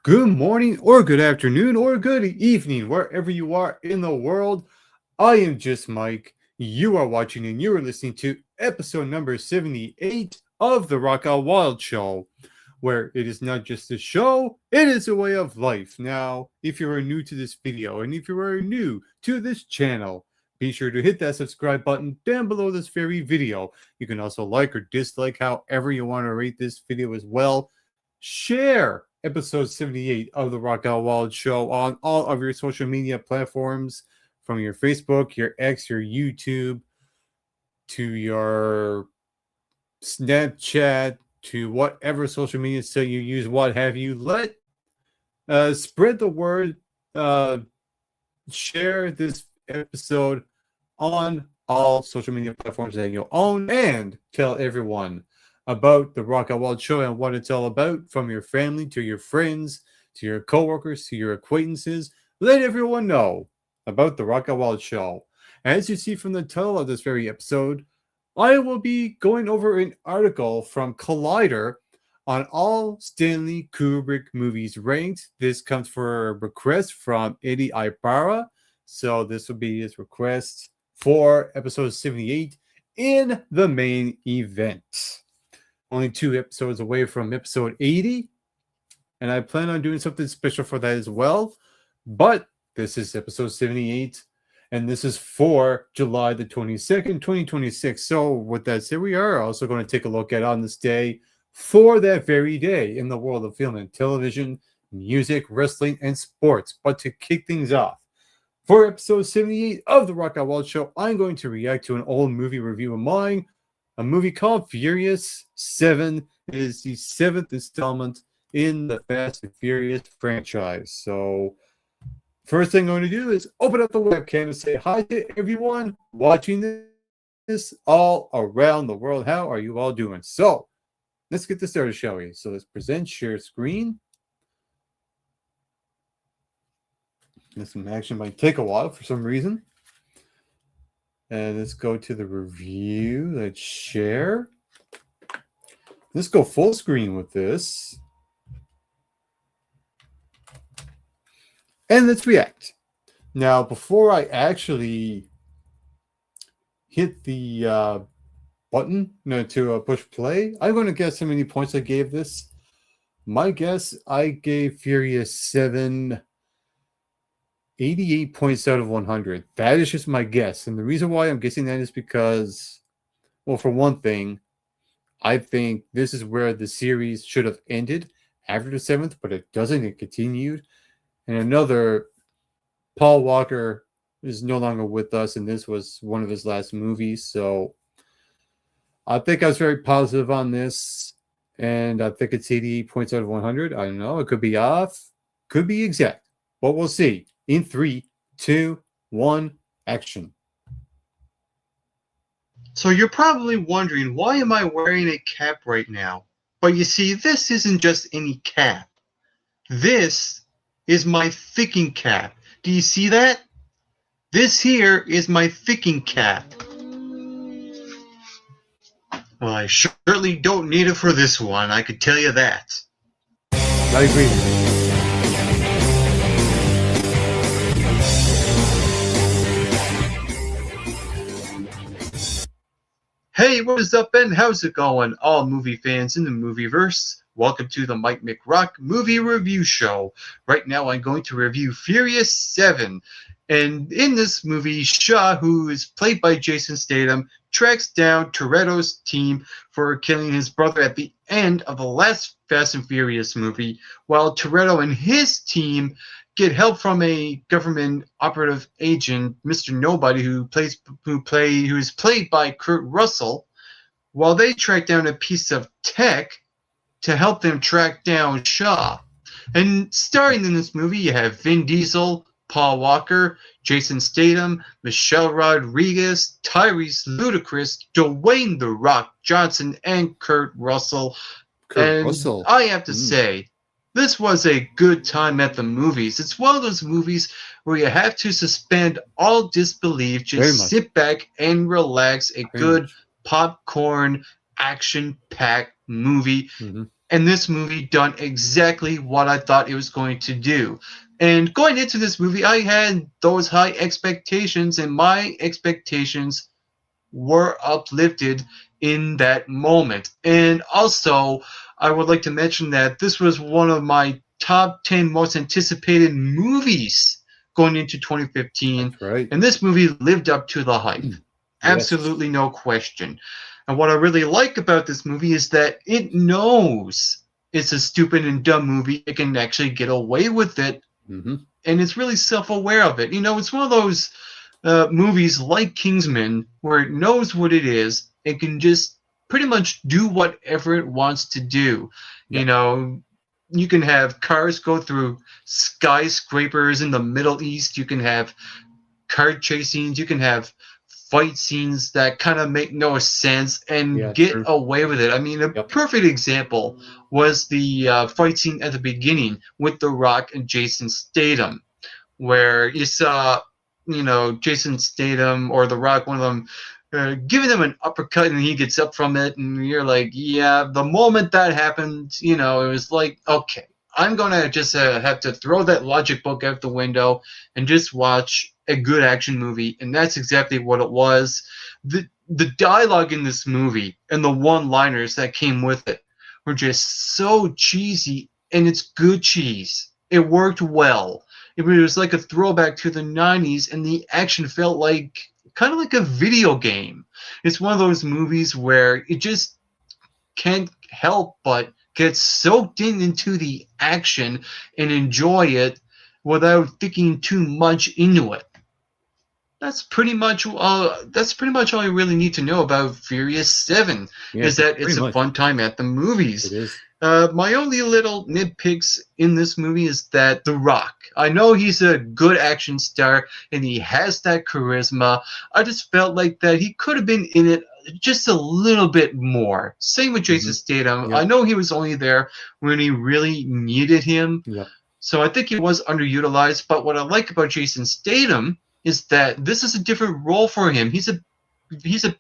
Good morning, or good afternoon, or good evening, wherever you are in the world. I am just Mike. You are watching and you are listening to episode number 78 of the Rock Out Wild Show, where it is not just a show, it is a way of life. Now, if you are new to this video and if you are new to this channel, be sure to hit that subscribe button down below this very video. You can also like or dislike however you want to rate this video as well. Share episode 78 of the Rock Out Wild Show on all of your social media platforms, from your Facebook, your X, your YouTube, to your Snapchat, to whatever social media site you use, what have you. Spread the word. Share this episode on all social media platforms that you own, and tell everyone about the Rock Out Wild Show and what it's all about, from your family to your friends to your coworkers to your acquaintances. Let everyone know about the Rock Out Wild Show. As you see from the title of this very episode, I will be going over an article from Collider on all Stanley Kubrick movies ranked. This comes for a request from Eddie Ibarra, so this will be his request for episode 78 in the main event. Only 2 episodes away from episode 80, and I plan on doing something special for that as well. But this is episode 78, and this is for July the 22nd, 2026. So with that said, we are also going to take a look at on this day for that very day in the world of film and television, music, wrestling, and sports. But to kick things off, for episode 78 of the Rock Out Wild Show, I'm going to react to an old movie review of mine, a movie called Furious 7. It is the 7th installment in the Fast and Furious franchise. So first thing I'm going to do is open up the webcam and say hi to everyone watching this all around the world. How are you all doing? So let's get this started, shall we? So let's present, share screen. This action might take a while for some reason. And let's go to the review. Let's share. Let's go full screen with this. And let's react. Now, before I actually hit the button to push play, I'm going to guess how many points I gave this. My guess, I gave Furious 7 88 points out of 100. That is just my guess. And the reason why I'm guessing that is because, well, for one thing, I think this is where the series should have ended after the 7th, but it doesn't. It continued. And another, Paul Walker is no longer with us, and this was one of his last movies. So I think I was very positive on this, and I think it's 88 points out of 100. I don't know. It could be off, could be exact, but we'll see. In 3, 2, 1, action. So you're probably wondering, why am I wearing a cap right now? But you see, this isn't just any cap. This is my thinking cap. Do you see that? This here is my thinking cap. Well, I surely don't need it for this one, I could tell you that. I agree. Hey, what is up, and how's it going, all movie fans in the movieverse? Welcome to the Mike McRock Movie Review Show. Right now I'm going to review Furious 7. And in this movie, Shaw, who is played by Jason Statham, tracks down Toretto's team for killing his brother at the end of the last Fast and Furious movie, while Toretto and his team get help from a government operative agent, Mr. Nobody, who is played by Kurt Russell, while they track down a piece of tech to help them track down Shaw. And starring in this movie, you have Vin Diesel, Paul Walker, Jason Statham, Michelle Rodriguez, Tyrese Ludacris, Dwayne "The Rock" Johnson, and Kurt Russell. Russell. I have to say, this was a good time at the movies. It's one of those movies where you have to suspend all disbelief, just sit back and relax. A good popcorn, action-packed movie. Mm-hmm. And this movie done exactly what I thought it was going to do. And going into this movie, I had those high expectations, and my expectations were uplifted in that moment. And also, I would like to mention that this was one of my top 10 most anticipated movies going into 2015. That's right. And this movie lived up to the hype. Yes. Absolutely no question. And what I really like about this movie is that it knows it's a stupid and dumb movie. It can actually get away with it, Mm-hmm. and it's really self-aware of it. You know, it's one of those movies like Kingsman where it knows what it is. It can just pretty much do whatever it wants to do. Yeah. You know, you can have cars go through skyscrapers in the Middle East. You can have car chase scenes. You can have fight scenes that kind of make no sense and Yeah, get true. away with it. I mean, a Yep. perfect example was the fight scene at the beginning with The Rock and Jason Statham, where you saw, you know, Jason Statham or The Rock, one of them, giving him an uppercut, and he gets up from it, and you're like, yeah, the moment that happened, you know, it was like, okay, I'm going to just have to throw that logic book out the window and just watch a good action movie, and that's exactly what it was. The dialogue in this movie and the one-liners that came with it were just so cheesy, and it's good cheese. It worked well. It was like a throwback to the 90s, and the action felt like kind of like a video game. It's one of those movies where it just can't help but get soaked into the action and enjoy it without thinking too much into it. That's pretty much all I really need to know about Furious 7. Yeah, Is that it's pretty a much. fun time at the movies. It is. My only little nitpicks in this movie is that The Rock. I know he's a good action star and he has that charisma. I just felt like that he could have been in it just a little bit more. Same with Jason Statham. Yep. I know he was only there when he really needed him. Yep. So I think he was underutilized. But what I like about Jason Statham is that this is a different role for him. He's a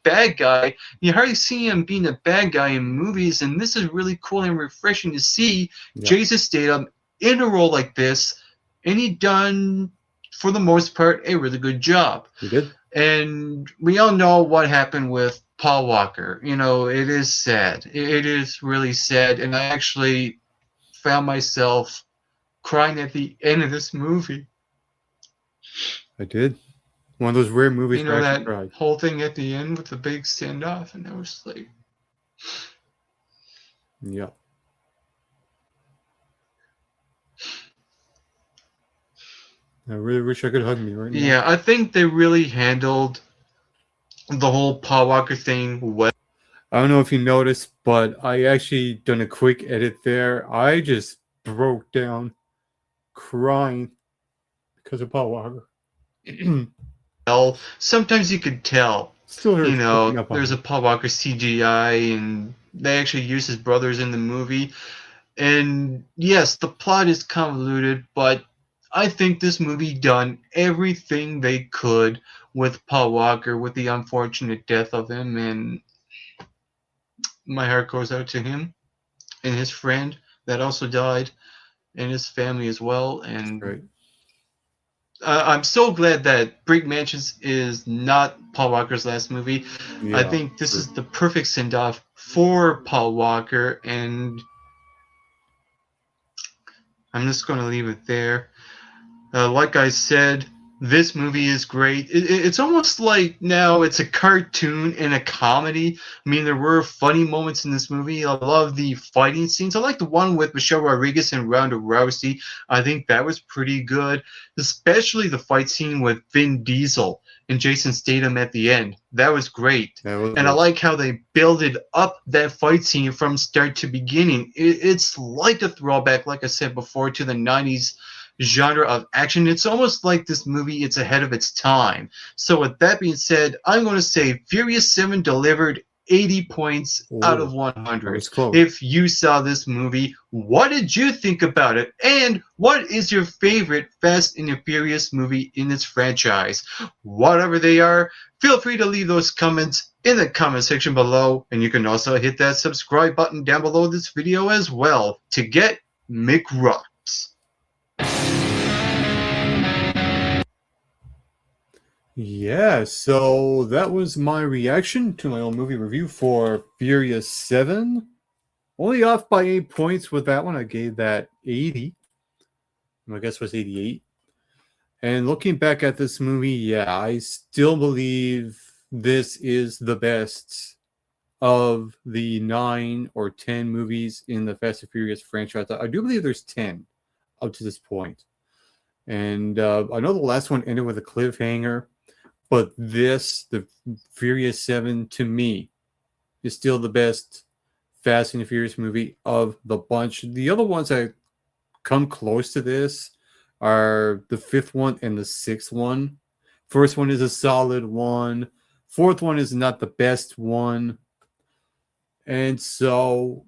bad guy. You hardly see him being a bad guy in movies, and this is really cool and refreshing to see Jason Statham in a role like this, and he done, for the most part, a really good job. He did. And we all know what happened with Paul Walker. You know, it is sad. It is really sad, and I actually found myself crying at the end of this movie. I did. One of those rare movies You know, where I that actually cried. whole thing at the end with the big standoff, and I was like, Yeah. I really wish I could hug me right now. yeah, I think they really handled the whole Paul Walker thing well. I don't know if you noticed, but I actually done a quick edit there. I just broke down crying because of Paul Walker. Sometimes you could tell, Still hurts. you know, picking up on there's a it. Paul Walker CGI, and they actually use his brothers in the movie. And yes, the plot is convoluted, but I think this movie done everything they could with Paul Walker, with the unfortunate death of him, and my heart goes out to him and his friend that also died, and his family as well. And Right. I'm so glad that Brick Mansions is not Paul Walker's last movie. Yeah, I think this is the perfect send-off for Paul Walker, and I'm just going to leave it there. Like I said, this movie is great. It's almost like now it's a cartoon and a comedy. I mean, there were funny moments in this movie. I love the fighting scenes. I like the one with Michelle Rodriguez and Ronda Rousey. I think that was pretty good, especially the fight scene with Vin Diesel and Jason Statham at the end. That was great. And I like how they builded up that fight scene from start to beginning. It's like a throwback, like I said before, to the 90s genre of action. It's almost like this movie, it's ahead of its time. So with that being said, I'm going to say Furious 7 delivered 80 points out of Ooh, that 100. was close. If you saw this movie, what did you think about it? And what is your favorite Fast and the Furious movie in its franchise? Whatever they are, feel free to leave those comments in the comment section below. And you can also hit that subscribe button down below this video as well to get McRocks. Yeah, so that was my reaction to my own movie review for Furious 7. Only off by 8 points with that one. I gave that 80. I guess it was 88. And looking back at this movie, yeah, I still believe this is the best of the 9 or 10 movies in the Fast and Furious franchise. I do believe there's 10 up to this point. And I know the last one ended with a cliffhanger, but this, the Furious 7, to me, is still the best Fast and Furious movie of the bunch. The other ones that come close to this are the 5th one and the 6th one. First one is a solid one. 4th one is not the best one. And so,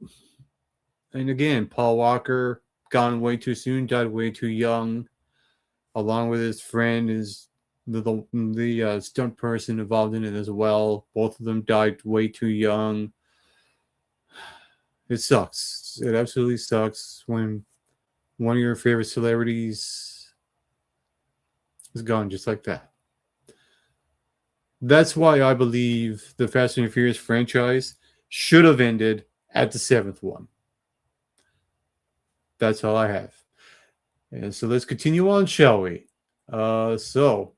and again, Paul Walker, gone way too soon, died way too young, along with his friend, is the stunt person involved in it as well. Both of them died way too young. It sucks. It absolutely sucks when one of your favorite celebrities is gone just like that. That's why I believe the Fast and Furious franchise should have ended at the 7th one. That's all I have. And so let's continue on, shall we? So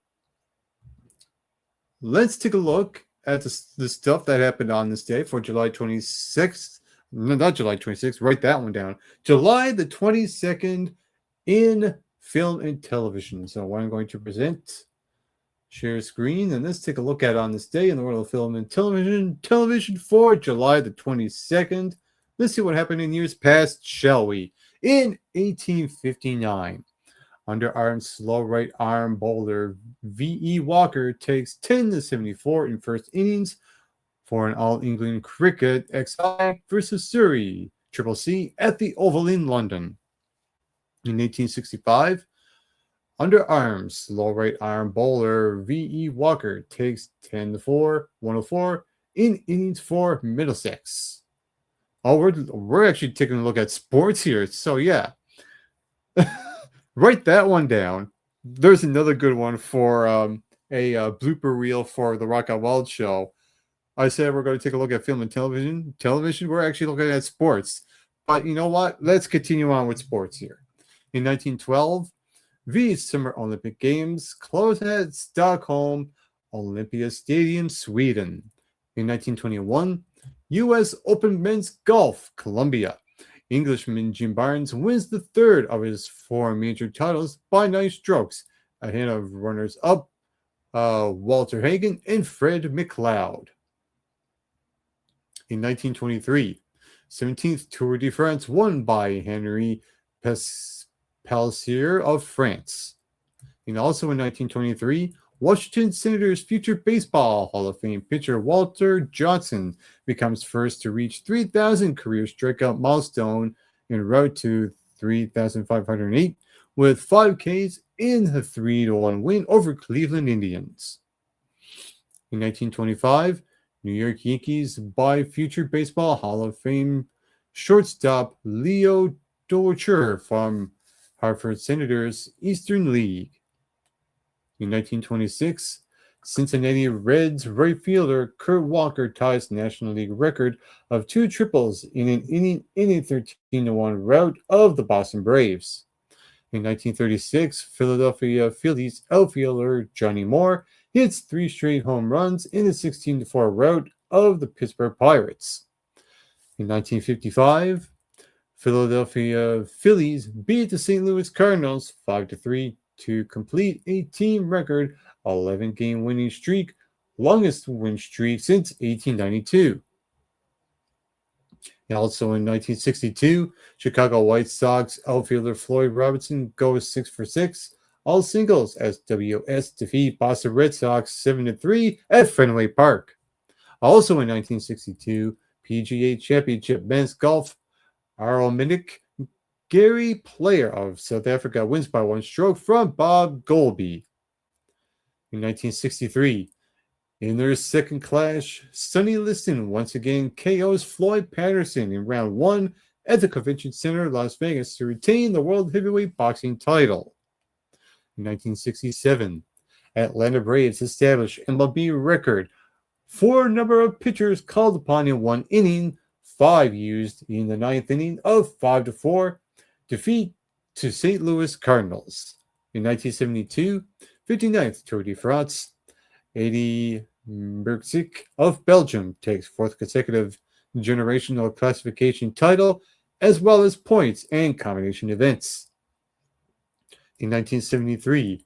let's take a look at the stuff that happened on this day for July 26th. No, not July 26th. Write that one down. July the 22nd in film and television. So what I'm going to present, share screen, and let's take a look at on this day in the world of film and television. Television for July the 22nd. Let's see what happened in years past, shall we? In 1859, underarm slow right arm bowler V.E. Walker takes 10-74 in first innings for an All-England Cricket XI versus Surrey Triple C at the Oval in London. In 1865, underarm slow right arm bowler V.E. Walker takes 10-4, 104 in innings for Middlesex. Oh, we're actually taking a look at sports here. So yeah, write that one down. There's another good one for a blooper reel for the Rock Out Wild show. I said we're going to take a look at film and television. We're actually looking at sports. But you know what? Let's continue on with sports here. In 1912, the Summer Olympic Games closed at Stockholm Olympia Stadium, Sweden. In 1921, U.S. Open Men's Golf, Columbia. Englishman Jim Barnes wins the third of his 4 major titles by 9 strokes, ahead of runners-up Walter Hagen and Fred McLeod. In 1923, 17th Tour de France won by Henri Pellissier of France. And also in 1923, Washington Senators future Baseball Hall of Fame pitcher Walter Johnson becomes first to reach 3,000 career strikeout milestone en route to 3,508 with 5 Ks in a 3-1 win over Cleveland Indians. In 1925, New York Yankees buy future Baseball Hall of Fame shortstop Leo Durocher from Hartford Senators Eastern League. In 1926, Cincinnati Reds right fielder Kurt Walker ties National League record of 2 triples in an inning in a 13-1 rout of the Boston Braves. In 1936, Philadelphia Phillies outfielder Johnny Moore hits 3 straight home runs in a 16-4 rout of the Pittsburgh Pirates. In 1955, Philadelphia Phillies beat the St. Louis Cardinals 5-3 to complete a team record 11-game winning streak, longest win streak since 1892. And also in 1962, Chicago White Sox outfielder Floyd Robinson goes 6 for 6, all singles as WS defeat Boston Red Sox 7-3 at Fenway Park. Also in 1962, PGA Championship Men's Golf, Arominic Gary, player of South Africa, wins by 1 stroke from Bob Golby. In 1963, in their second clash, Sonny Liston once again KOs Floyd Patterson in round 1 at the Convention Center, Las Vegas, to retain the World Heavyweight Boxing title. In 1967, Atlanta Braves established MLB record for number of pitchers called upon in 1 inning, 5 used in the 9th inning of 5-4 defeat to St. Louis Cardinals. In 1972, 59th Tour de France, Eddy Merckx of Belgium takes 4th consecutive generational classification title, as well as points and combination events. In 1973,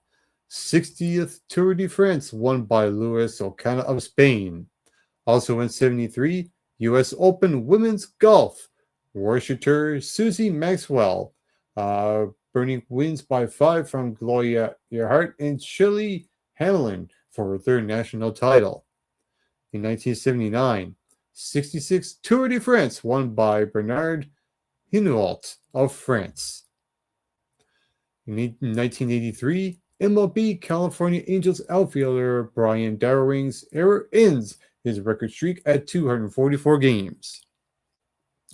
60th Tour de France won by Luis Ocana of Spain. Also in 73, U.S. Open Women's Golf, Worcester Susie Maxwell, Bernie wins by 5 from Gloria Earhart and Shirley Hamlin for her 3rd national title. In 1979, 66 Tour de France won by Bernard Hinault of France. In 1983, MLB California Angels outfielder Brian Darwing's era ends his record streak at 244 games.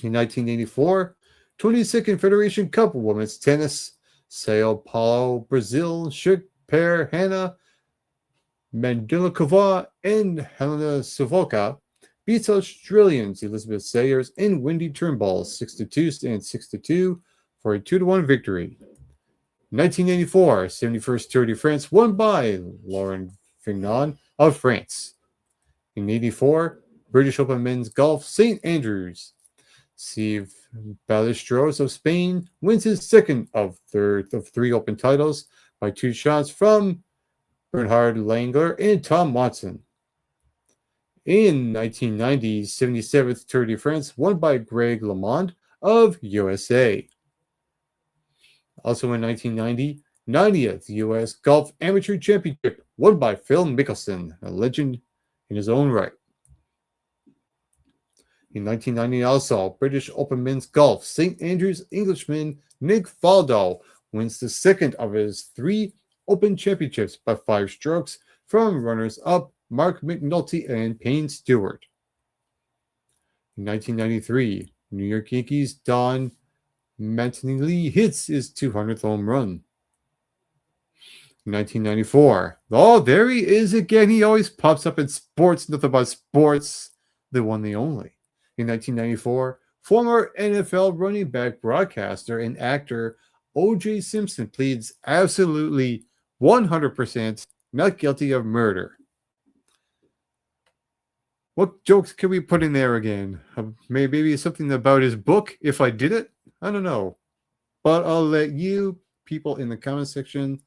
In 1984, 22nd Federation Cup Women's Tennis, Sao Paulo, Brazil, shook pair Hannah Mandlikova and Helena Savoca beats Australians Elizabeth Sayers and Wendy Turnbull 6-2 and 6-2 for a 2-1 victory. 1984, 71st Tour de France won by Laurent Fignon of France. In 84, British Open Men's Golf, St. Andrews. Steve Ballesteros of Spain wins his 2nd of 3 Open titles by 2 shots from Bernhard Langler and Tom Watson. In 1990, 77th Tour de France won by Greg LeMond of USA. Also in 1990, 90th U.S. Golf Amateur Championship won by Phil Mickelson, a legend in his own right. In 1990 also, British Open Men's Golf, St. Andrews Englishman Nick Faldo wins the 2nd of his 3 Open Championships by 5 strokes from runners-up Mark McNulty and Payne Stewart. In 1993, New York Yankees Don Mattingly hits his 200th home run. In 1994, oh, there he is again. He always pops up in sports, nothing but sports, the one, the only. In 1994, former NFL running back, broadcaster, and actor O.J. Simpson pleads absolutely 100% not guilty of murder. What jokes can we put in there again? Maybe something about his book, If I Did It? I don't know. But I'll let you people in the comment section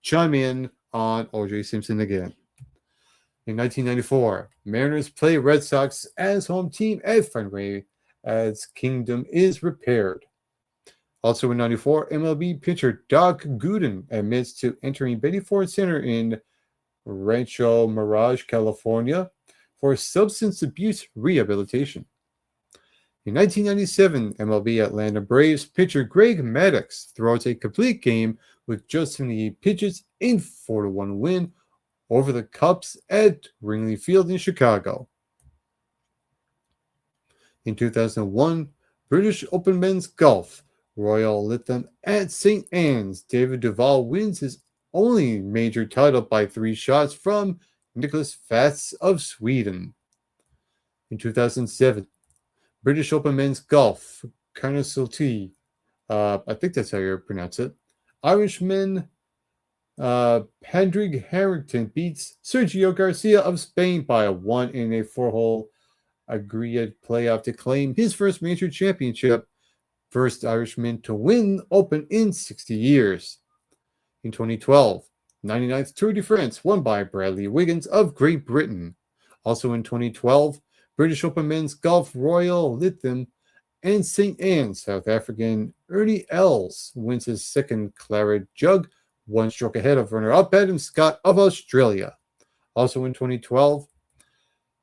chime in on O.J. Simpson again. In 1994, Mariners play Red Sox as home team at Fenway as Kingdom is repaired. Also in 94, MLB pitcher Doc Gooden admits to entering Betty Ford Center in Rancho Mirage, California for substance abuse rehabilitation. In 1997, MLB Atlanta Braves pitcher Greg Maddux throws a complete game with just 78 pitches in 4-1 win over the Cubs at Wrigley Field in Chicago. In 2001, British Open Men's Golf, Royal Lytham at St. Anne's, David Duval wins his only major title by 3 shots from Nicholas Fats of Sweden. In 2007, British Open Men's Golf, Carnoustie, I think that's how you pronounce it, Irishman Padraig Harrington beats Sergio Garcia of Spain by a 1 in a 4-hole agreed playoff to claim his first major championship, first Irishman to win Open in 60 years. In 2012, 99th Tour de France won by Bradley Wiggins of Great Britain. Also in 2012, British Open Men's Golf, Royal Lytham and St. Anne's, South African Ernie Els wins his 2nd Claret Jug, 1 stroke ahead of runner-up Adam Scott of Australia. Also in 2012,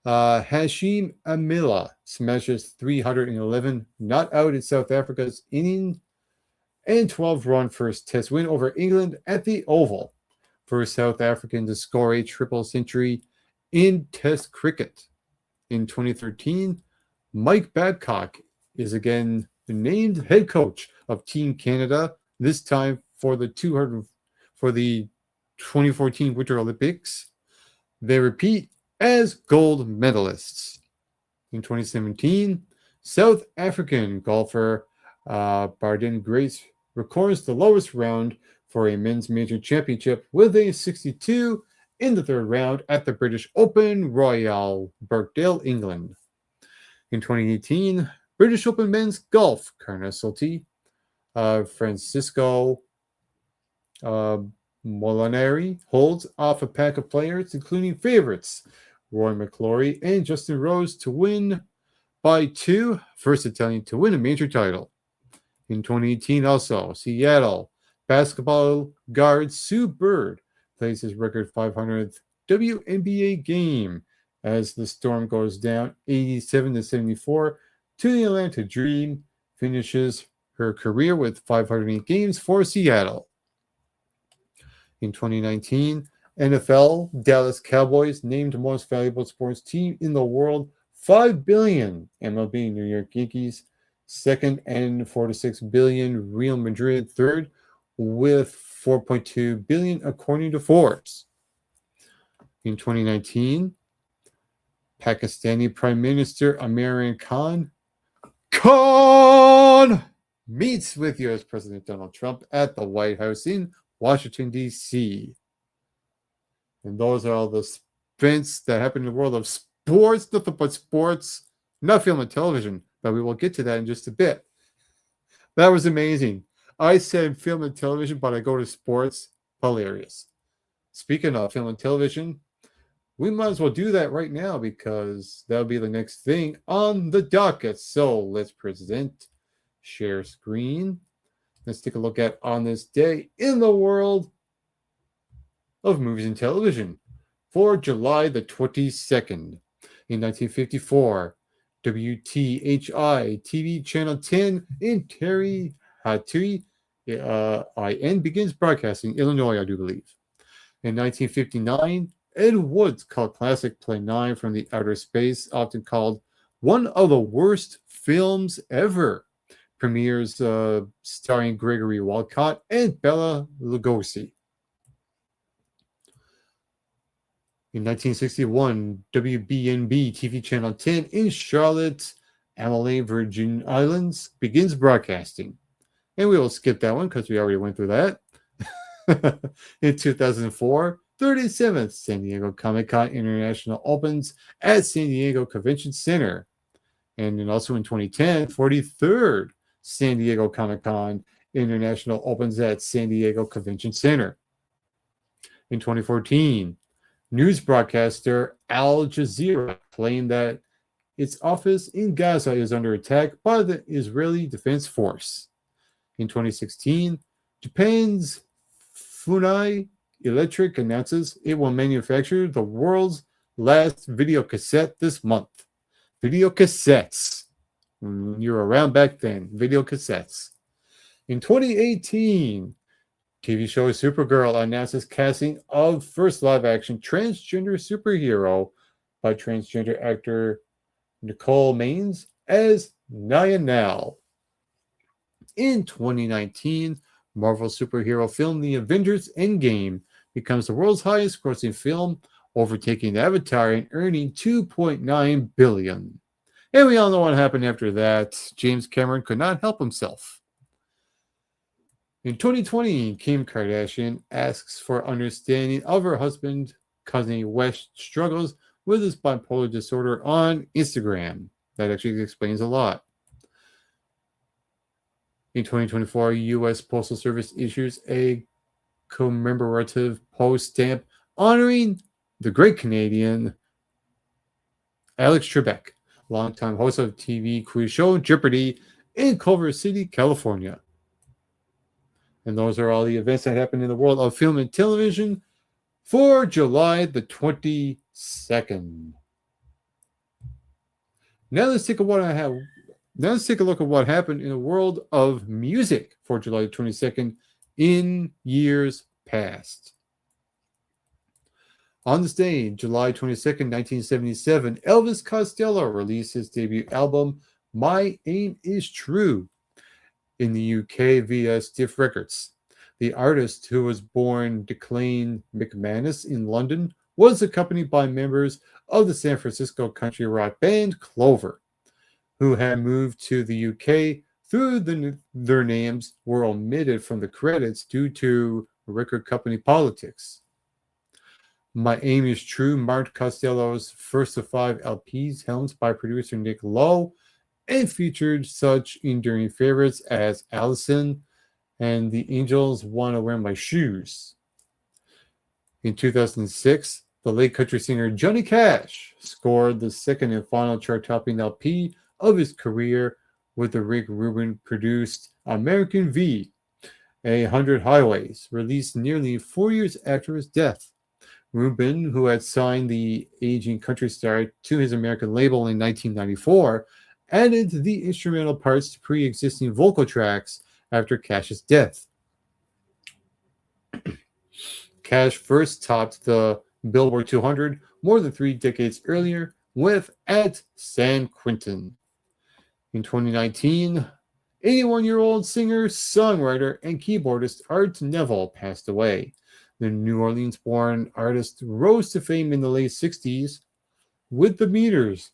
Hashim Amila smashes 311 not out in South Africa's inning and 12-run first test win over England at the Oval. First South African to score a triple century in Test cricket. In 2013, Mike Babcock is again named head coach of Team Canada, this time for the 2014 Winter Olympics. They repeat as gold medalists. In 2017, South African golfer Bardin Grace records the lowest round for a men's major championship with a 62 in the third round at the British Open Royal, Birkdale, England. In 2018, British Open men's golf, Carnoustie, Francisco Molinari holds off a pack of players, including favorites Roy McIlroy and Justin Rose, to win by 2, first Italian to win a major title. In 2018 also, Seattle basketball guard Sue Bird plays his record 500th WNBA game as the Storm goes down 87-74 to the Atlanta Dream, finishes her career with 508 games for Seattle. In 2019, NFL Dallas Cowboys named most valuable sports team in the world, $5 billion. MLB New York Yankees second and $4 to $6 billion. Real Madrid third with $4.2 billion according to Forbes. In 2019, Pakistani Prime Minister Imran Khan meets with U.S. President Donald Trump at the White House in Washington, D.C. And those are all the events that happen in the world of sports, nothing but sports, not film and television, but we will get to that in just a bit. That was amazing. I said film and television, but I go to sports. Hilarious. Speaking of film and television, we might as well do that right now because that'll be the next thing on the docket. So let's present, share screen. Let's take a look at on this day in the world of movies and television for July the 22nd. In 1954, WTHI TV Channel 10 in Terry Hattie IN begins broadcasting, Illinois, I do believe. In 1959, Ed Wood's cult classic Play 9 from the Outer Space, often called one of the worst films ever, premieres starring Gregory Walcott and Bela Lugosi. In 1961, WBNB TV Channel 10 in Charlotte, Amalie, Virgin Islands begins broadcasting. And we will skip that one because we already went through that. In 2004, 37th San Diego Comic-Con International opens at San Diego Convention Center. And then also in 2010, 43rd San Diego Comic-Con International opens at San Diego Convention Center. In 2014, news broadcaster Al Jazeera claimed that its office in Gaza is under attack by the Israeli Defense Force. In 2016, Japan's Funai Electric announces it will manufacture the world's last video cassette this month. Video cassettes. You were around back then. Video cassettes. In 2018, TV show Supergirl announces casting of first live-action transgender superhero by transgender actor Nicole Maines as Nyanal. In 2019, Marvel superhero film The Avengers Endgame becomes the world's highest-grossing film, overtaking Avatar and earning $2.9 billion. And we all know what happened after that. James Cameron could not help himself. In 2020, Kim Kardashian asks for understanding of her husband, Kanye West struggles with his bipolar disorder on Instagram. That actually explains a lot. In 2024, U.S. Postal Service issues a commemorative post stamp honoring the great Canadian Alex Trebek, longtime host of TV quiz show Jeopardy in Culver City, California. And those are all the events that happened in the world of film and television for July the 22nd. Now let's take a look at what happened in the world of music for July 22nd in years past. On this day, July 22nd, 1977, Elvis Costello released his debut album, My Aim Is True, in the UK via Stiff Records. The artist, who was born Declan McManus in London, was accompanied by members of the San Francisco country rock band Clover, who had moved to the UK through their names were omitted from the credits due to record company politics. My Aim Is True marked Costello's first of 5 LPs helmed by producer Nick Lowe and featured such enduring favorites as Allison and The Angels Wanna Wear My Shoes. In 2006, the late country singer Johnny Cash scored the second and final chart-topping LP of his career with the Rick Rubin-produced American V, 100 Highways, released nearly 4 years after his death. Rubin, who had signed the aging country star to his American label in 1994, added the instrumental parts to pre-existing vocal tracks after Cash's death. Cash first topped the Billboard 200 more than 3 decades earlier with At San Quentin. In 2019, 81-year-old singer, songwriter, and keyboardist Art Neville passed away. The New Orleans-born artist rose to fame in the late 60s with the Meters,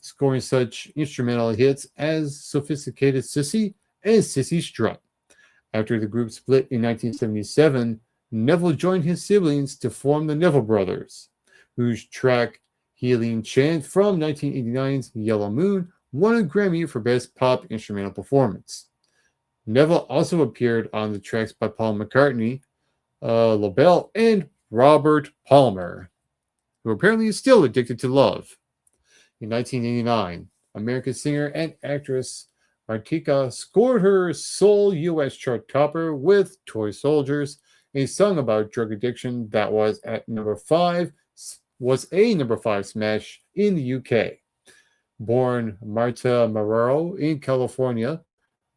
scoring such instrumental hits as Sophisticated Sissy and Sissy Strut. After the group split in 1977, Neville joined his siblings to form the Neville Brothers, whose track Healing Chant from 1989's Yellow Moon won a Grammy for Best Pop Instrumental Performance. Neville also appeared on the tracks by Paul McCartney, LaBelle, and Robert Palmer, who apparently is still addicted to love. In 1989, American singer and actress Martika scored her sole U.S. chart topper with Toy Soldiers, a song about drug addiction that was a number 5 smash in the UK. Born Marta Marrero in California,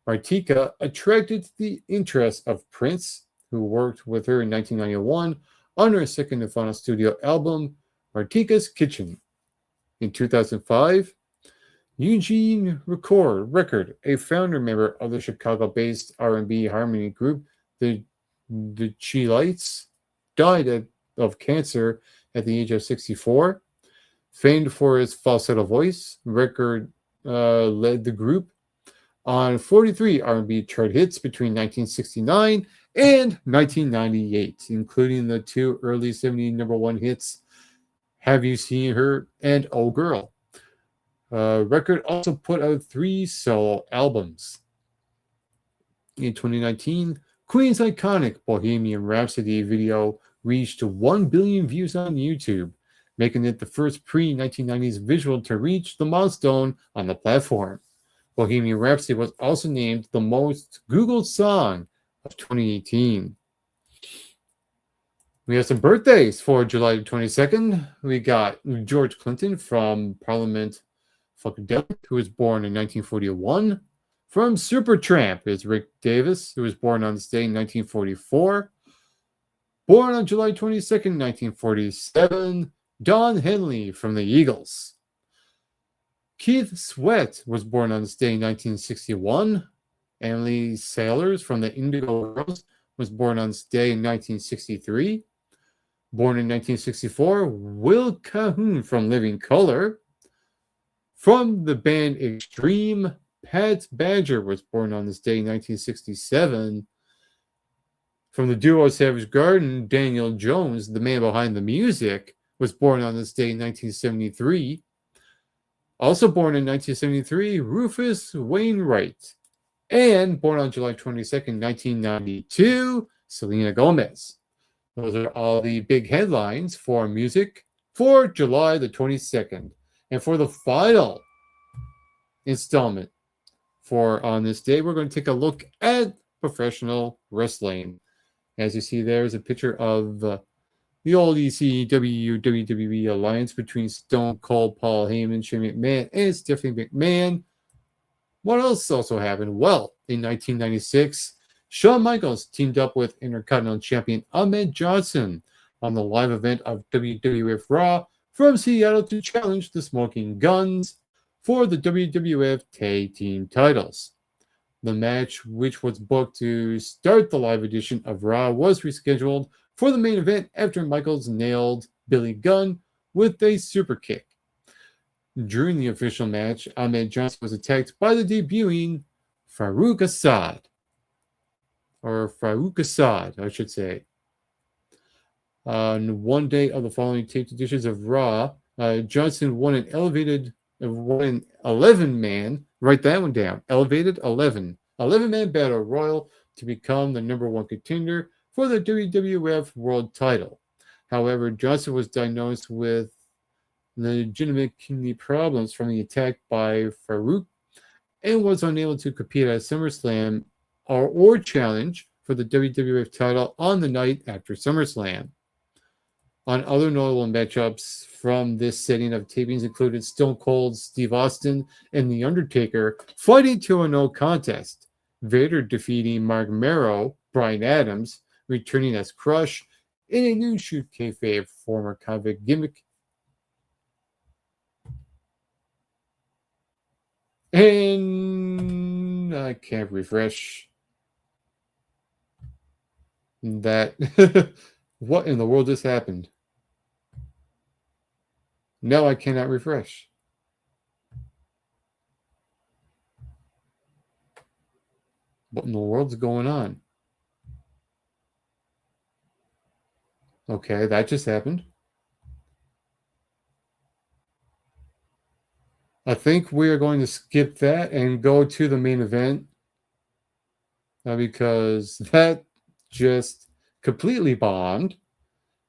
Martika attracted the interest of Prince, who worked with her in 1991 on her second and final studio album, Martika's Kitchen. In 2005, Eugene Record, a founder member of the Chicago-based R&B harmony group, the Chi-Lites, died of cancer at the age of 64. Famed for his falsetto voice, Record led the group on 43 R&B chart hits between 1969 and 1998, including the 2 early 70s number 1 hits, Have You Seen Her and Oh Girl. Record also put out 3 solo albums. In 2019, Queen's iconic Bohemian Rhapsody video reached 1 billion views on YouTube, making it the first pre-1990s visual to reach the milestone on the platform. Bohemian Rhapsody was also named the most Googled song of 2018. We have some birthdays for July 22nd. We got George Clinton from Parliament Funkadelic, who was born in 1941. From Supertramp is Rick Davis, who was born on this day in 1944. Born on July 22nd, 1947, Don Henley from the Eagles. Keith Sweat was born on this day in 1961. Emily Sailors from the Indigo Girls was born on this day in 1963. Born in 1964, Will Calhoun from Living Colour. From the band Extreme, Pat Badger was born on this day in 1967. From the duo Savage Garden, Daniel Jones, the man behind the music, was born on this day in 1973. Also born in 1973, Rufus Wainwright. And born on July 22nd, 1992, Selena Gomez. Those are all the big headlines for music for July the 22nd. And for the final installment for on this day, we're going to take a look at professional wrestling. As you see, there's a picture of the old ECW WWE alliance between Stone Cold, Paul Heyman, Shane McMahon, and Stephanie McMahon. What else also happened? Well, in 1996, Shawn Michaels teamed up with Intercontinental Champion Ahmed Johnson on the live event of WWF Raw from Seattle to challenge the Smoking Guns for the WWF Tag Team titles. The match, which was booked to start the live edition of Raw, was rescheduled for the main event after Michaels nailed Billy Gunn with a super kick. During the official match, Ahmed Johnson was attacked by the debuting Farouk Assad. Or Farouk Assad, I should say. On one day of the following taped editions of Raw, Johnson won an 11-man, write that one down, elevated 11-man battle royal to become the number one contender for the WWF World title. However, Johnson was diagnosed with legitimate kidney problems from the attack by Farouk and was unable to compete at SummerSlam or challenge for the WWF title on the night after SummerSlam. On other notable matchups from this setting of tapings included Stone Cold Steve Austin and The Undertaker fighting to a no contest, Vader defeating Mark Merrow, Bryan Adams returning as Crush in a new shoot kayfabe former convict gimmick, and I can't refresh that. What in the world just happened? No, I cannot refresh. What in the world's going on? Okay, that just happened. I think we are going to skip that and go to the main event because that just completely bombed.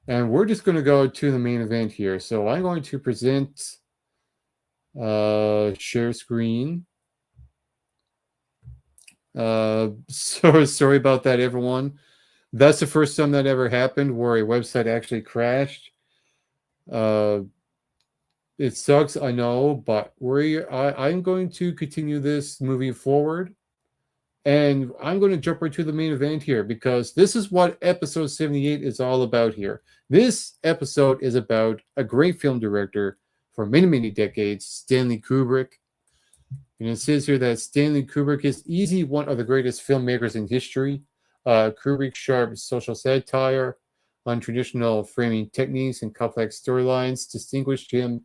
And we're just going to go to the main event here. So I'm going to present share screen. Sorry about that, everyone. That's the first time that ever happened where a website actually crashed. It sucks, I know, but I'm going to continue this moving forward. And I'm going to jump right to the main event here because this is what episode 78 is all about here. This episode is about a great film director for many, many decades, Stanley Kubrick. And it says here that Stanley Kubrick is easily one of the greatest filmmakers in history. Kubrick's sharp social satire, untraditional framing techniques, and complex storylines distinguished him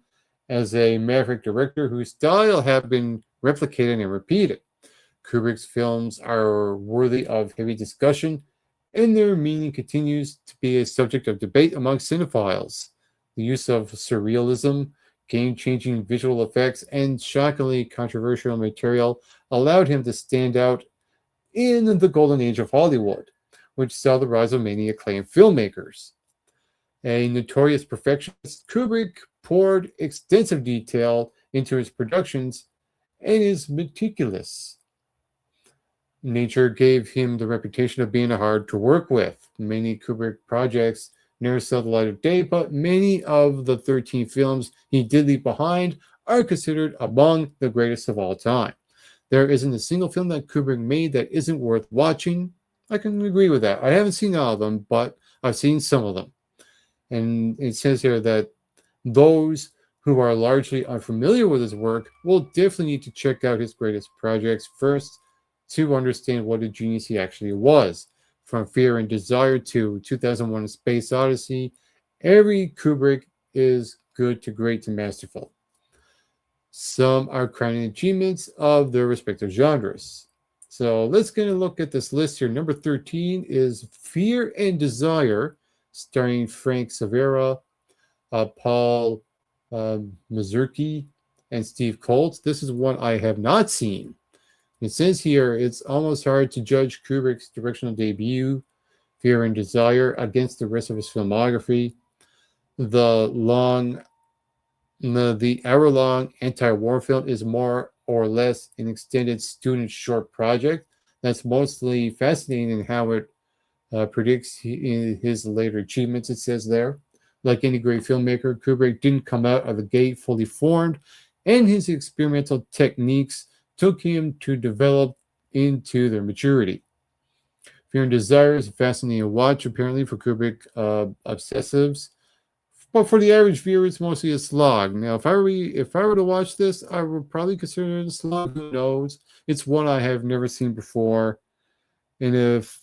as a maverick director whose style have been replicated and repeated. Kubrick's films are worthy of heavy discussion, and their meaning continues to be a subject of debate among cinephiles. The use of surrealism, game-changing visual effects, and shockingly controversial material allowed him to stand out in the golden age of Hollywood, which saw the rise of many acclaimed filmmakers. A notorious perfectionist, Kubrick poured extensive detail into his productions and is meticulous. Nature gave him the reputation of being hard to work with. Many Kubrick projects never saw the light of day, but many of the 13 films he did leave behind are considered among the greatest of all time. There isn't a single film that Kubrick made that isn't worth watching. I can agree with that. I haven't seen all of them, but I've seen some of them. And it says here that those who are largely unfamiliar with his work will definitely need to check out his greatest projects first to understand what a genius he actually was. From Fear and Desire to 2001: A Space Odyssey, every Kubrick is good to great to masterful. Some are crowning achievements of their respective genres. So let's get a look at this list here. Number 13 is Fear and Desire, starring Frank Silvera, Paul Mazursky, and Steve Colt. This is one I have not seen. It says here it's almost hard to judge Kubrick's directional debut, Fear and Desire, against the rest of his filmography. The hour-long anti-war film is more or less an extended student short project that's mostly fascinating in how it predicts his later achievements, it says there. Like any great filmmaker, Kubrick didn't come out of the gate fully formed, and his experimental techniques took him to develop into their maturity. Fear and Desire is a fascinating watch, apparently, for Kubrick obsessives. But for the average viewer, it's mostly a slog. Now, if I were to watch this, I would probably consider it a slog. Who knows? It's one I have never seen before. And if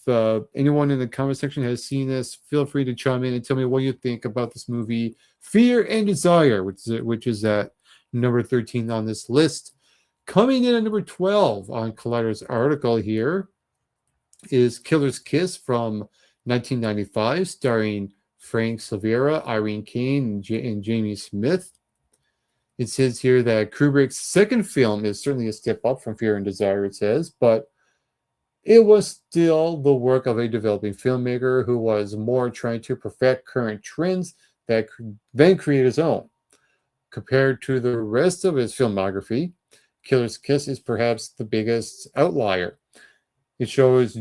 anyone in the comment section has seen this, feel free to chime in and tell me what you think about this movie, Fear and Desire, which is at number 13 on this list. Coming in at number 12 on Collider's article here is Killer's Kiss from 1995, starring Frank Silvera, Irene Kane, and Jamie Smith. It says here that Kubrick's second film is certainly a step up from Fear and Desire, it says, but it was still the work of a developing filmmaker who was more trying to perfect current trends than create his own. Compared to the rest of his filmography, Killer's Kiss is perhaps the biggest outlier. It shows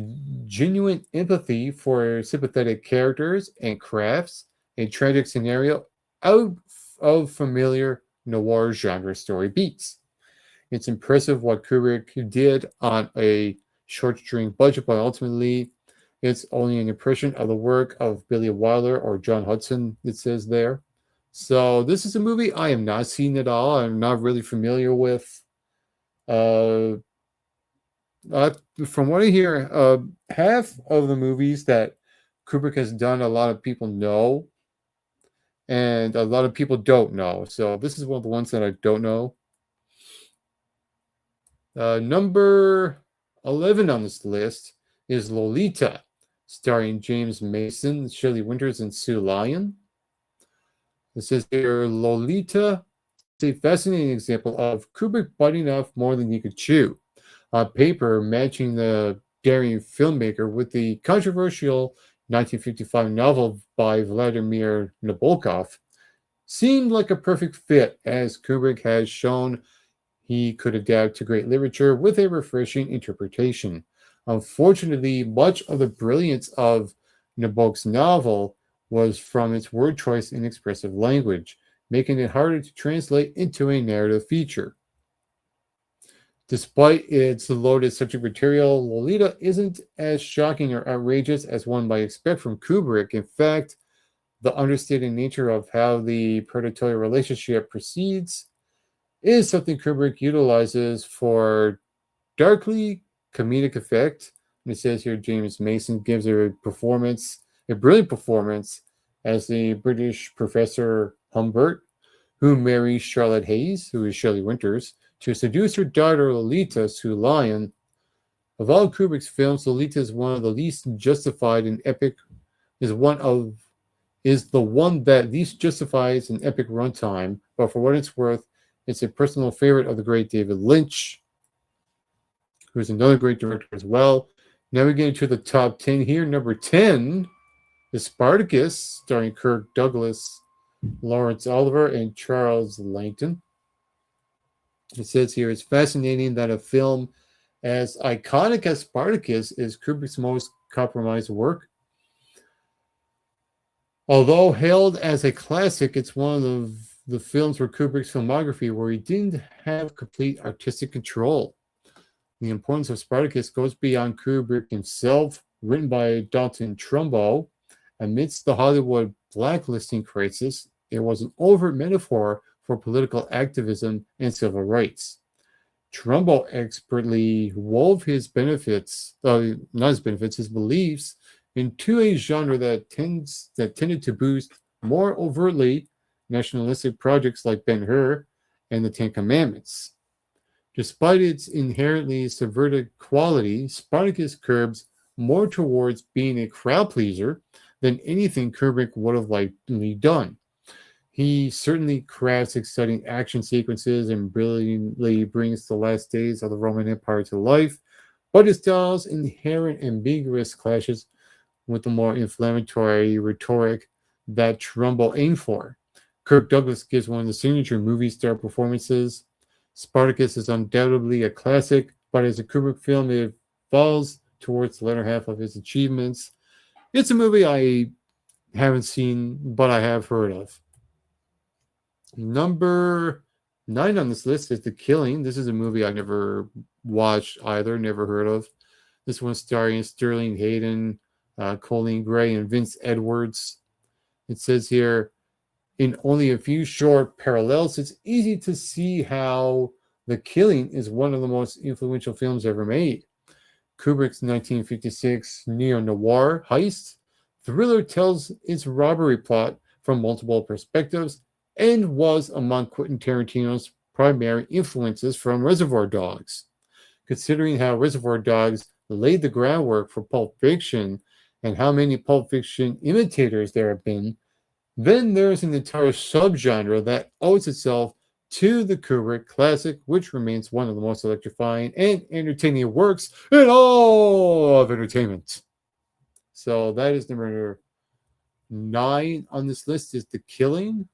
genuine empathy for sympathetic characters and crafts a tragic scenario out of familiar noir genre story beats. It's impressive what Kubrick did on a short-string budget, but ultimately it's only an impression of the work of Billy Wilder or John Hudson, it says there. So this is a movie I have not seen at all. I'm not really familiar with. From what I hear, half of the movies that Kubrick has done, a lot of people know, and a lot of people don't know. So this is one of the ones that I don't know. Number 11 on this list is Lolita, starring James Mason, Shelley Winters, and Sue Lyon. It says here, Lolita is a fascinating example of Kubrick biting off more than he could chew. On paper, matching the daring filmmaker with the controversial 1955 novel by Vladimir Nabokov seemed like a perfect fit, as Kubrick has shown he could adapt to great literature with a refreshing interpretation. Unfortunately, much of the brilliance of Nabokov's novel was from its word choice and expressive language, making it harder to translate into a narrative feature. Despite its loaded subject material, Lolita isn't as shocking or outrageous as one might expect from Kubrick. In fact, the understated nature of how the predatory relationship proceeds is something Kubrick utilizes for darkly comedic effect. And it says here James Mason gives a brilliant performance as the British professor Humbert, who marries Charlotte Hayes, who is Shelley Winters, to seduce her daughter Lolita, Sue Lyon. Of all Kubrick's films, Lolita is one of the least justified in epic is the one that least justifies an epic runtime, but for what it's worth, it's a personal favorite of the great David Lynch, who's another great director as well. Now we get into the top 10 here. Number 10 is Spartacus, starring Kirk Douglas, Lawrence Oliver, and Charles Langton. It says here, it's fascinating that a film as iconic as Spartacus is Kubrick's most compromised work. Although hailed as a classic, it's one of the films for Kubrick's filmography where he didn't have complete artistic control. The importance of Spartacus goes beyond Kubrick himself, written by Dalton Trumbo. Amidst the Hollywood blacklisting crisis, it was an overt metaphor for political activism and civil rights. Trumbo expertly wove his beliefs into a genre that tended to boost more overtly nationalistic projects like Ben-Hur and the Ten Commandments. Despite its inherently subverted quality, Spartacus curbs more towards being a crowd pleaser than anything Kubrick would have likely done. He certainly crafts exciting action sequences and brilliantly brings the last days of the Roman Empire to life, but his style's inherent ambiguous clashes with the more inflammatory rhetoric that Trumbo aimed for. Kirk Douglas gives one of the signature movie star performances. Spartacus is undoubtedly a classic, but as a Kubrick film, it falls towards the latter half of his achievements. It's a movie I Haven't seen, but I have heard of. Number 9 on this list is The Killing. This is a movie I never watched either, never heard of. This one starring Sterling Hayden, Colleen Gray, and Vince Edwards. It says here, in only a few short parallels, it's easy to see how The Killing is one of the most influential films ever made. Kubrick's 1956 neo-noir heist thriller tells its robbery plot from multiple perspectives and was among Quentin Tarantino's primary influences from Reservoir Dogs. Considering how Reservoir Dogs laid the groundwork for Pulp Fiction and how many Pulp Fiction imitators there have been, then there's an entire subgenre that owes itself to the Kubrick classic, which remains one of the most electrifying and entertaining works in all of entertainment. So that is number 9 on this list is The Killing.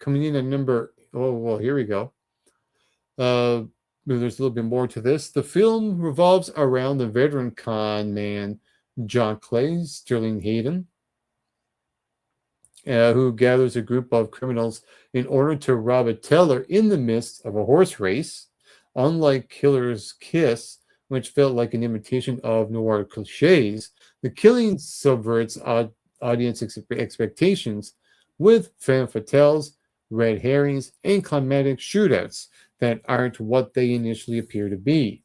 Coming in at number, oh, well, here we go. There's a little bit more to this. The film revolves around the veteran con man John Clay, Sterling Hayden, who gathers a group of criminals in order to rob a teller in the midst of a horse race. Unlike Killer's Kiss, which felt like an imitation of noir cliches, The Killing subverts audience expectations with femme fatales, red herrings, and climatic shootouts that aren't what they initially appear to be.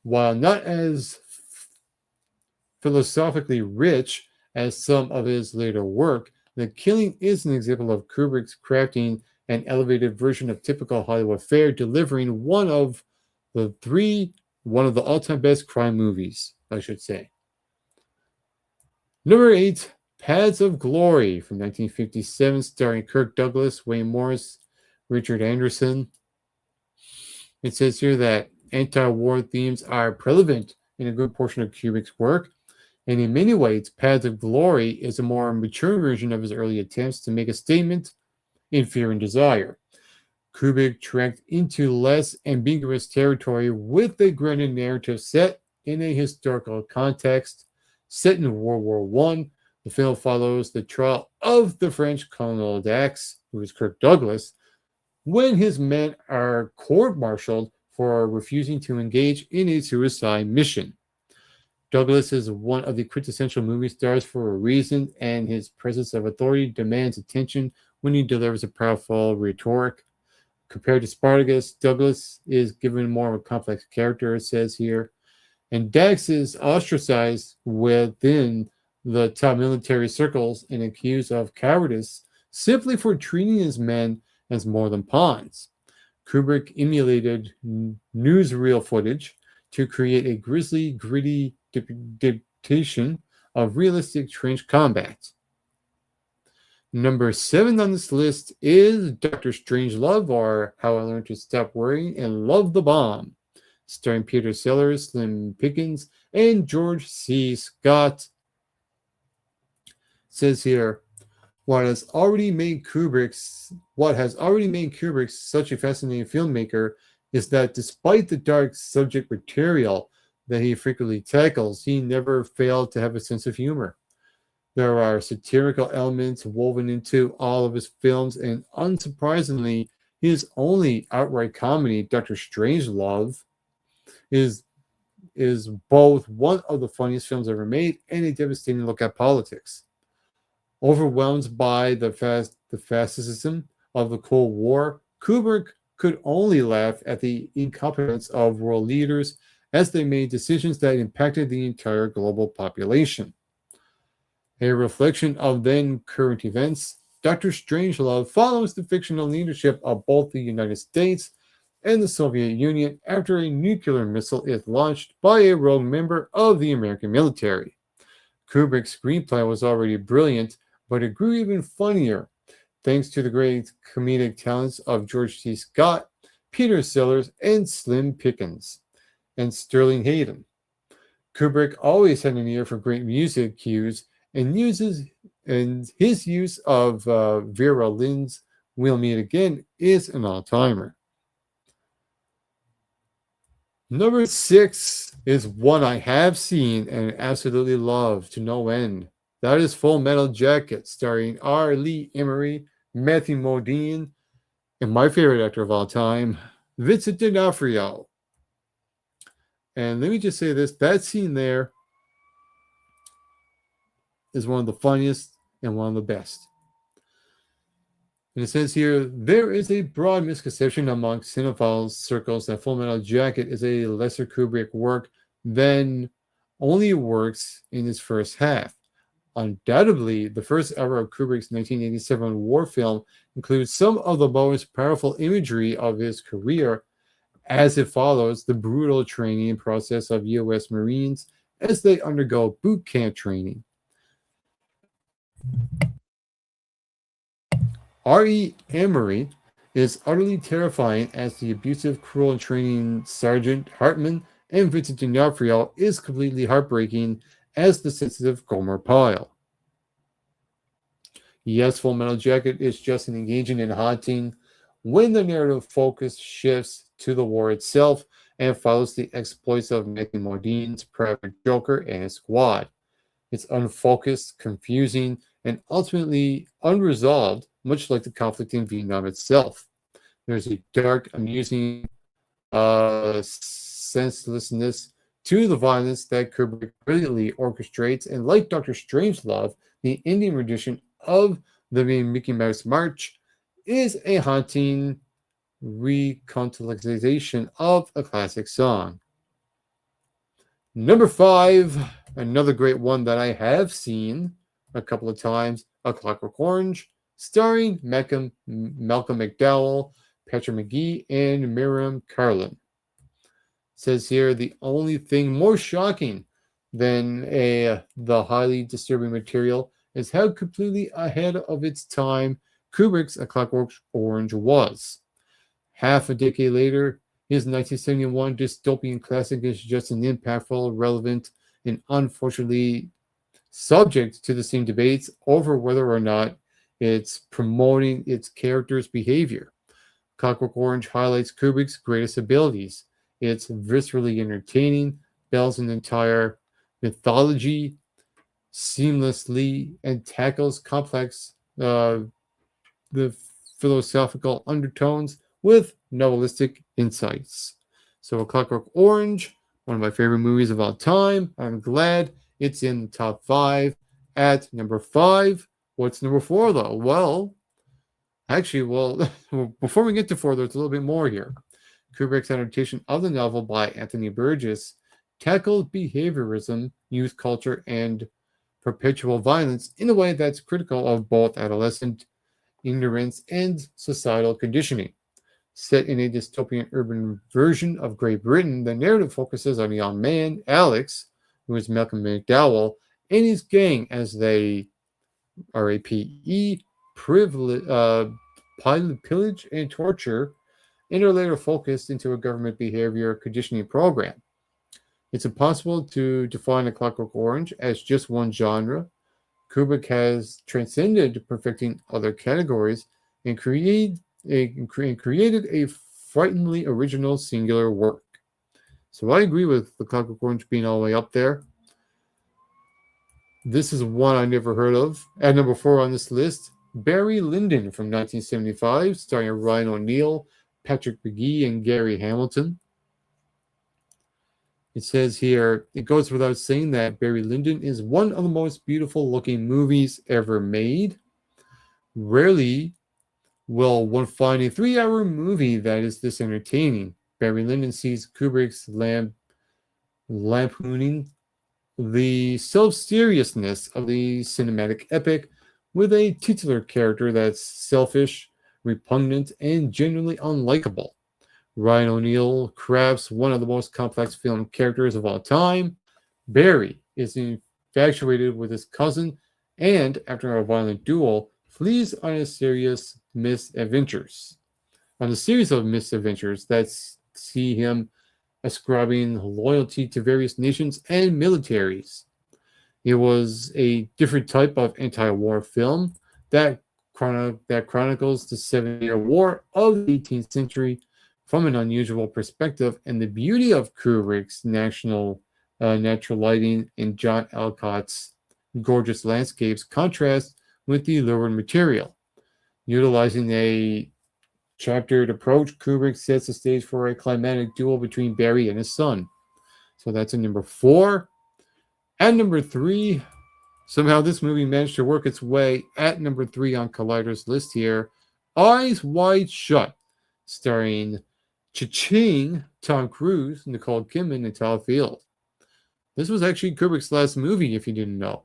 While not as philosophically rich as some of his later work, The Killing is an example of Kubrick's crafting an elevated version of typical Hollywood fare, delivering one of the all-time best crime movies, I should say. Number 8, Paths of Glory from 1957, starring Kirk Douglas, Wayne Morris, Richard Anderson. It says here that anti-war themes are prevalent in a good portion of Kubrick's work, and in many ways, Paths of Glory is a more mature version of his early attempts to make a statement in Fear and Desire. Kubrick trekked into less ambiguous territory with a grounded narrative set in a historical context. Set in World War I, the film follows the trial of the French Colonel Dax, who is Kirk Douglas, when his men are court-martialed for refusing to engage in a suicide mission. Douglas is one of the quintessential movie stars for a reason, and his presence of authority demands attention when he delivers a powerful rhetoric. Compared to Spartacus, Douglas is given more of a complex character, it says here, and Dax is ostracized within the top military circles and accused of cowardice simply for treating his men as more than pawns. Kubrick emulated newsreel footage to create a grisly, gritty depiction of realistic trench combat. Number 7 on this list is Dr. Strangelove, or How I Learned to Stop Worrying and Love the Bomb, starring Peter Sellers, Slim Pickens, and George C. Scott. It says here, what has already made Kubrick such a fascinating filmmaker is that despite the dark subject material that he frequently tackles, he never failed to have a sense of humor. There are satirical elements woven into all of his films, and unsurprisingly, his only outright comedy, Dr. Strangelove, is both one of the funniest films ever made and a devastating look at politics. Overwhelmed by the fascism of the Cold War, Kubrick could only laugh at the incompetence of world leaders as they made decisions that impacted the entire global population. A reflection of then current events, Dr. Strangelove follows the fictional leadership of both the United States and the Soviet Union after a nuclear missile is launched by a rogue member of the American military. Kubrick's screenplay was already brilliant, but it grew even funnier thanks to the great comedic talents of George C. Scott, Peter Sellers, and Slim Pickens, and Sterling Hayden. Kubrick always had an ear for great music cues, and his use of Vera Lynn's We'll Meet Again is an all-timer. Number 6 is one I have seen and absolutely love to no end. That is Full Metal Jacket, starring R. Lee Emery, Matthew Modine, and my favorite actor of all time, Vincent D'Onofrio. And let me just say this, that scene there is one of the funniest and one of the best. And it says here, there is a broad misconception among cinephiles circles that Full Metal Jacket is a lesser Kubrick work than only works in its first half. Undoubtedly, the first hour of Kubrick's 1987 war film includes some of the most powerful imagery of his career, as it follows the brutal training process of U.S. Marines as they undergo boot camp training. R.E. Emery is utterly terrifying as the abusive, cruel, and training Sergeant Hartman, and Vincent D'Onofrio is completely heartbreaking as the sensitive Gomer Pyle. Yes, Full Metal Jacket is just an engaging and haunting when the narrative focus shifts to the war itself and follows the exploits of Matthew Modine's Private Joker and his squad. It's unfocused, confusing, and ultimately unresolved, much like the conflict in Vietnam itself. There's a dark, amusing senselessness to the violence that Kubrick brilliantly orchestrates, and like Dr. Strangelove, the Indian rendition of the Mickey Mouse March is a haunting recontextualization of a classic song. Number 5, another great one that I have seen a couple of times, A Clockwork Orange, starring Malcolm McDowell, Patrick McGee, and Miriam Carlin. It says here, the only thing more shocking than the highly disturbing material is how completely ahead of its time Kubrick's A Clockwork Orange was. Half a decade later, his 1971 dystopian classic is just an impactful, relevant, and unfortunately subject to the same debates over whether or not it's promoting its character's behavior. Clockwork Orange highlights Kubrick's greatest abilities. It's viscerally entertaining, builds an entire mythology seamlessly, and tackles complex the philosophical undertones with novelistic insights. So A Clockwork Orange, one of my favorite movies of all time. I'm glad it's in the top 5. At number 5, what's number 4 though? Well, before we get to 4, there's a little bit more here. Kubrick's adaptation of the novel by Anthony Burgess tackled behaviorism, youth culture, and perpetual violence in a way that's critical of both adolescent ignorance and societal conditioning. Set in a dystopian urban version of Great Britain, the narrative focuses on a young man, Alex, who is Malcolm McDowell, and his gang as they RAPE, pillage, and torture, and are later focused into a government behavior conditioning program. It's impossible to define A Clockwork Orange as just one genre. Kubrick has transcended perfecting other categories and created a frighteningly original singular work. So I agree with The Clockwork Orange being all the way up there. This is one I never heard of. At number 4 on this list, Barry Lyndon from 1975, starring Ryan O'Neal, Patrick McGee, and Gary Hamilton. It says here, it goes without saying that Barry Lyndon is one of the most beautiful looking movies ever made. Rarely will one find a 3-hour movie that is this entertaining. Barry Lyndon sees Kubrick's lampooning the self-seriousness of the cinematic epic with a titular character that's selfish, repugnant, and genuinely unlikable. Ryan O'Neal crafts one of the most complex film characters of all time. Barry is infatuated with his cousin and, after a violent duel, flees on a series of misadventures that see him ascribing loyalty to various nations and militaries. It was a different type of anti-war film that chronicles the 7-Year War of the 18th century from an unusual perspective, and the beauty of Kubrick's natural lighting and John Alcott's gorgeous landscapes contrast with the lurid material. Utilizing a chaptered approach, Kubrick sets the stage for a climatic duel between Barry and his son. So that's a number 4. At number 3, somehow this movie managed to work its way at number 3 on Collider's list here. Eyes Wide Shut, starring Cha-Ching, Tom Cruise, Nicole Kidman, and Todd Field. This was actually Kubrick's last movie, if you didn't know.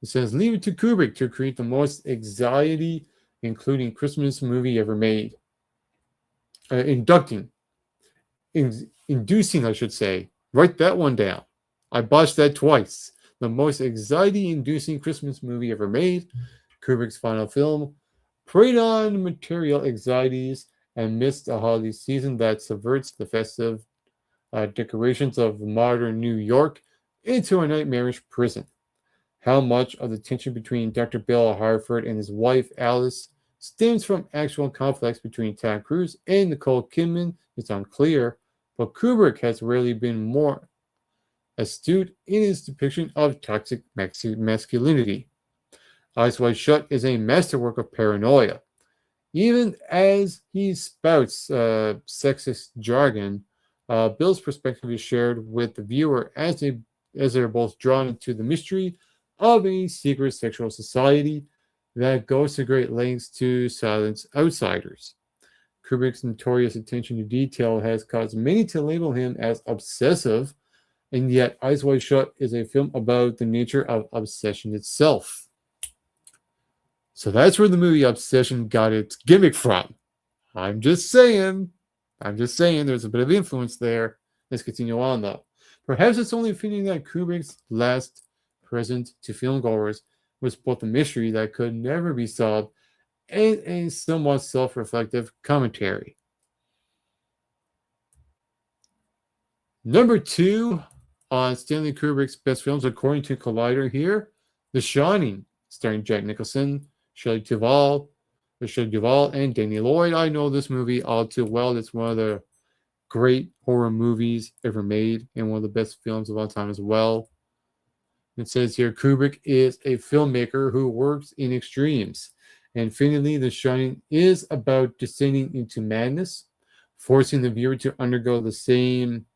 It says, leave it to Kubrick to create the most anxiety including Christmas movie ever made. Inducing, I should say. Write that one down. I botched that twice. The most anxiety-inducing Christmas movie ever made. Kubrick's final film preyed on material anxieties amidst a holiday season that subverts the festive decorations of modern New York into a nightmarish prison. How much of the tension between Dr. Bill Harford and his wife Alice stems from actual conflicts between Tom Cruise and Nicole Kidman is unclear, but Kubrick has rarely been more astute in his depiction of toxic masculinity. Eyes Wide Shut is a masterwork of paranoia. Even as he spouts sexist jargon, Bill's perspective is shared with the viewer as they're both drawn into the mystery of a secret sexual society that goes to great lengths to silence outsiders. Kubrick's notorious attention to detail has caused many to label him as obsessive, and yet Eyes Wide Shut is a film about the nature of obsession itself. So that's where the movie Obsession got its gimmick from. I'm just saying there's a bit of influence there. Let's continue on though. Perhaps it's only fitting that Kubrick's last present to filmgoers was both a mystery that could never be solved and a somewhat self-reflective commentary. Number 2 on Stanley Kubrick's best films, according to Collider here, The Shining, starring Jack Nicholson, Shelley Duvall, and Danny Lloyd. I know this movie all too well. It's one of the great horror movies ever made and one of the best films of all time as well. It says here, Kubrick is a filmmaker who works in extremes. And finally, The Shining is about descending into madness, forcing the viewer to undergo the same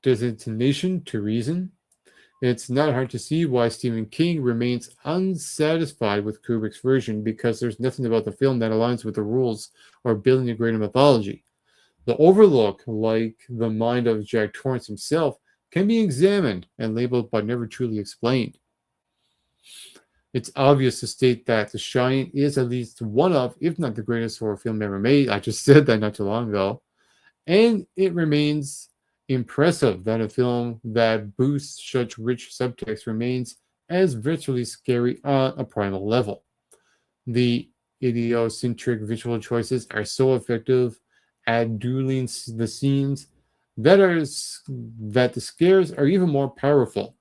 designation to reason. It's not hard to see why Stephen King remains unsatisfied with Kubrick's version, because there's nothing about the film that aligns with the rules or building a greater mythology. The Overlook, like the mind of Jack Torrance himself, can be examined and labeled but never truly explained. It's obvious to state that The Shining is at least one of, if not the greatest horror film ever made. I just said that not too long ago. And it remains impressive that a film that boosts such rich subtext remains as virtually scary on a primal level. The idiosyncratic visual choices are so effective at dueling the scenes that the scares are even more powerful.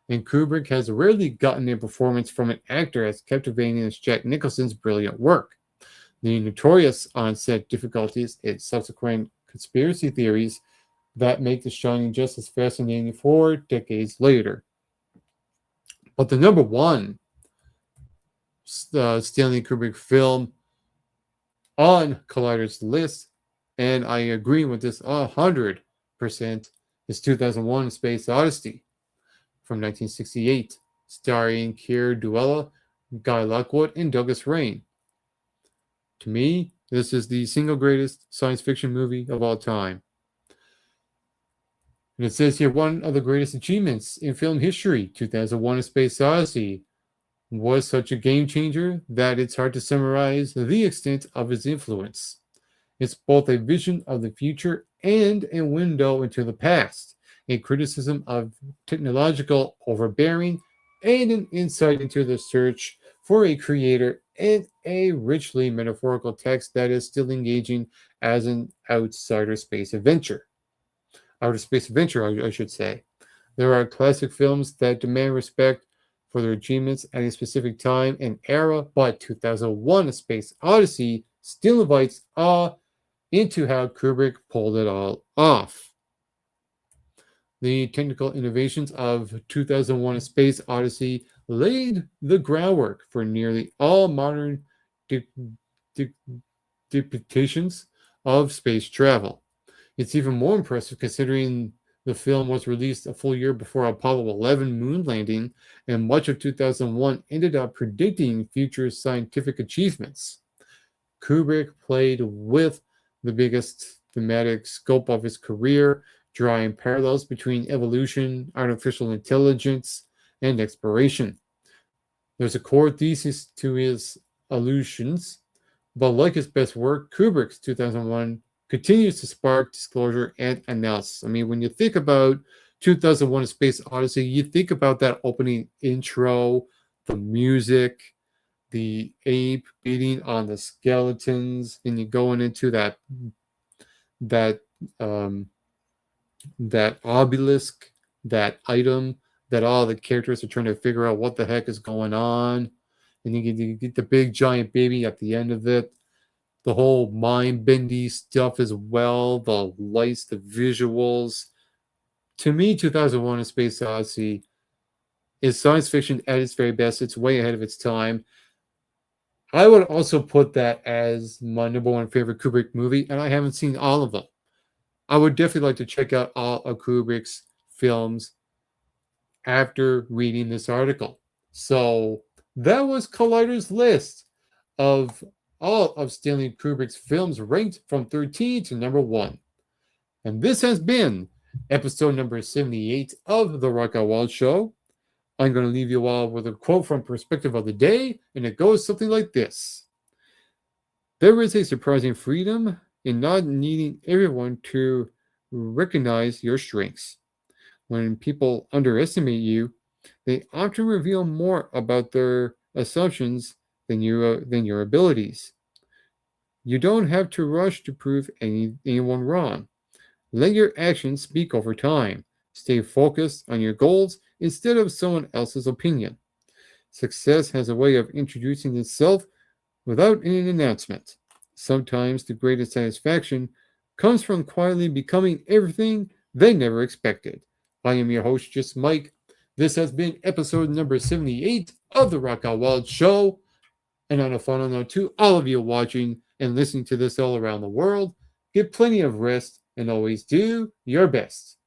And Kubrick has rarely gotten a performance from an actor as captivating as Jack Nicholson's brilliant work. The notorious on-set difficulties and subsequent conspiracy theories that make The Shining just as fascinating 4 decades later. But the number 1 Stanley Kubrick film on Collider's list, and I agree with this 100%, is 2001: A Space Odyssey from 1968, starring Keir Dullea, Guy Lockwood, and Douglas Rain. To me, this is the single greatest science fiction movie of all time. And it says here, one of the greatest achievements in film history, 2001: A Space Odyssey, was such a game changer that it's hard to summarize the extent of its influence. It's both a vision of the future and a window into the past, a criticism of technological overbearing, and an insight into the search for a creator, and a richly metaphorical text that is still engaging as an outer space adventure, I should say. There are classic films that demand respect for their achievements at a specific time and era, but 2001: A Space Odyssey still invites awe into how Kubrick pulled it all off. The technical innovations of 2001: A Space Odyssey laid the groundwork for nearly all modern de- de- depictions of space travel. It's even more impressive considering the film was released a full year before Apollo 11 moon landing, and much of 2001 ended up predicting future scientific achievements. Kubrick played with the biggest thematic scope of his career, drawing parallels between evolution, artificial intelligence, and exploration. There's a core thesis to his allusions, but like his best work, Kubrick's 2001 continues to spark disclosure and analysis. I mean, when you think about 2001: A Space Odyssey, you think about that opening intro, the music, the ape beating on the skeletons, and you're going into that um, that obelisk, that item that all the characters are trying to figure out what the heck is going on, and you get the big giant baby at the end of it. The whole mind bendy stuff as well, the lights, the visuals. To me, 2001: A Space Odyssey is science fiction at its very best. It's way ahead of its time. I would also put that as my number one favorite Kubrick movie, and I haven't seen all of them. I would definitely like to check out all of Kubrick's films after reading this article. So that was Collider's list of all of Stanley Kubrick's films ranked from 13 to number 1. And this has been episode number 78 of The Rock Out Wild Show. I'm going to leave you all with a quote from Perspective of the Day, and it goes something like this. There is a surprising freedom in not needing everyone to recognize your strengths. When people underestimate you, they often reveal more about their assumptions than your abilities. You don't have to rush to prove anyone wrong. Let your actions speak over time. Stay focused on your goals instead of someone else's opinion. Success has a way of introducing itself without any announcement. Sometimes the greatest satisfaction comes from quietly becoming everything they never expected. I am your host, Just Mike. This has been episode number 78 of the Rock Out Wild Show. And on a final note to all of you watching and listening to this all around the world, get plenty of rest and always do your best.